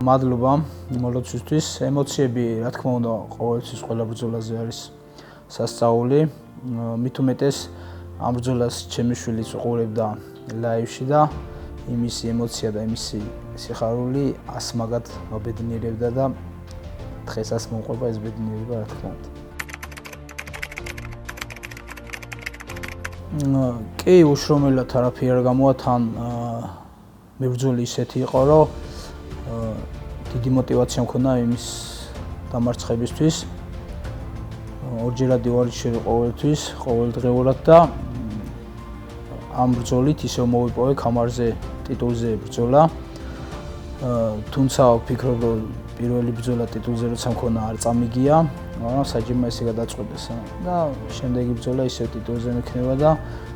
მადლობა მოლოცვისთვის. ემოციები, რა თქმა უნდა, ყოველთვის ყველა ბრძოლაზე არის სასწაული. მით უმეტეს ამ ბრძოლას ჩემი შვილიც უყურებდა ლაივში და იმისი ემოცია და იმისი სიხარული ასმაგად მაბედნიერებდა და დღესაც მომყვება ეს ბედნიერება, რა თქმა უნდა. კი, უშრომელად არაფერი არ გამოვა, თან მებრძოლი ისეთი იყო, რომ დიდი мотиваცია მქონდა იმის დამარცხებისთვის. ორჯერადი ვარჯიშები ყოველთვის, ყოველდღიურად და ამ ბრძოლით ისევ მოვიპოვე ქამარზე ტიტულზე ბრძოლა. თუმცა ვფიქრობ, რომ პირველი ბრძოლა ტიტულზე როცა მქონა არ წამიგია, მაგრამ საჭიროა ესე გადაწყვეტეს და შემდეგი ბრძოლა ისევ ტიტულზე მექნება და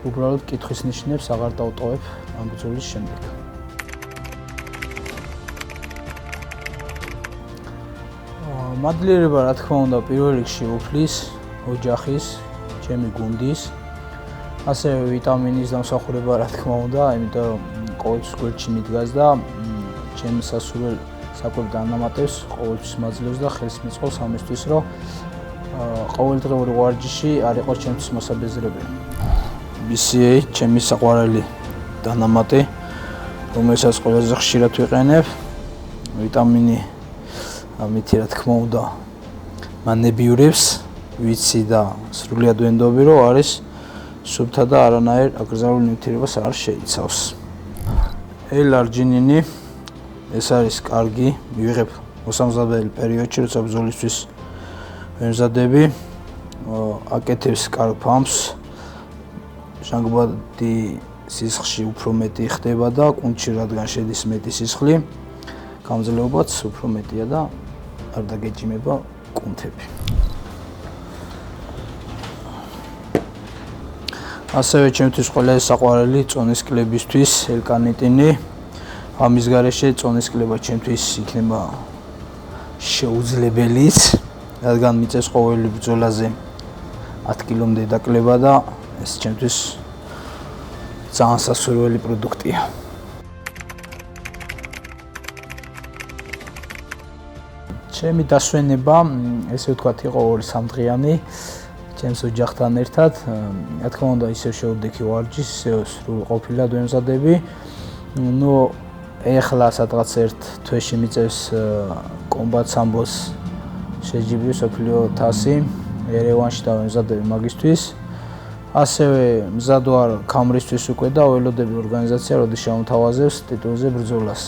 უბრალოდ კითხვის ნიშნებს აღარ დავტოვებ ამ ბრძოლის შემდეგ. მადლიერება, რა თქმა უნდა, პირველ რიგში უფლის, ოჯახის, ჩემი გუნდის, ასევე ვიტამინის დამსახურება, რა თქმა უნდა, იმიტომ რომ ყოველთვის გვერდში მიდგას და ჩემი სასურველ საკვებ დანამატებს, ყოველთვის მაძლევს და ხელს მიწყობს ამისთვის, რომ ყოველდღიური ვარჯიში არ იყოს ჩემთვის მოსაბეზრებელი. BCA ჩემი საყვარელი დანამატი, რომელსაც ყველაზე ხშირად ვიყენებ, ვიტამინი ამითი რა თქმა უნდა მანებიურებს, ვიცი და სრულიად ვენდობი, რომ არის სუფთა და არანაირ აკრძალულ ნივთიერებას არ შეიცავს. L-არჯინინი ეს არის კარგი, მივიღებ მოსამზადებელი პერიოდში, როცა ბრძოლისთვის ვემზადები, აკეთებს კარგ ფამს, ჟანგბადი სისხლში უფრო მეტი ხდება და კუნთში რადგან შედის მეტი სისხლი, გამძლეობაც უფრო მეტია და არ დაგეჭიმება კუნთები. ასევე ჩემთვის ყველაზე საყვარელი წონის კლებისთვის L-კარნიტინი. ამის გარეშე წონის კლება ჩემთვის იქნება შეუძლებელიც, რადგან მიწევს ყოველი ბრძოლაზე 10 კილომდე დაკლება და ეს ჩემთვის ძალიან სასურველი პროდუქტია. ჩემი დასვენება, ესე ვთქვათ, იყო 2-3 დღიანი ჩემს ოჯახთან ერთად. რა თქმა უნდა, ისევ შევდექი ვარჯიშს, ისევ სრულყოფილად ვემზადები. ეხლა სადღაც ერთ თვეში მიწევს კომბატ სამბოს შეჯიბრი მსოფლიო თასი ერევანში და ვემზადები მაგისთვის. ასევე მზად ვარ ქამრისთვის უკვე და ველოდები ორგანიზაცია, როდის შემოთავაზებს ტიტულზე ბრძოლას.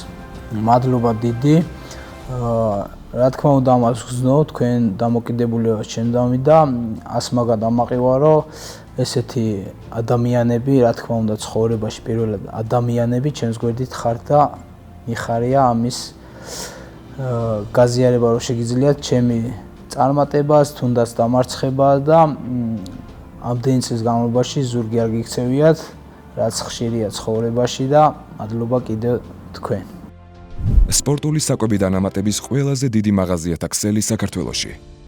მადლობა დიდი. რა თქმა უნდა, ამას ვგრძნო, თქვენ დამოკიდებულებაც ჩემდამი და ასმაგად ამაყივა, რომ ესეთი ადამიანები, რა თქმა უნდა, ცხოვრებაში პირველად ადამიანები ჩემს გვერდით ხართ და მიხარია ამის გაზიარება, რომ შეგიძლიათ ჩემი წარმატებას, თუნდაც დამარცხება და ამდენი წლის განმავლობაში ზურგი არ გიქცევიათ, რაც ხშირია ცხოვრებაში და მადლობა კიდევ თქვენ. სპორტული საკვები დანამატების ყველაზე დიდი მაღაზიათა ქსელი საქართველოში.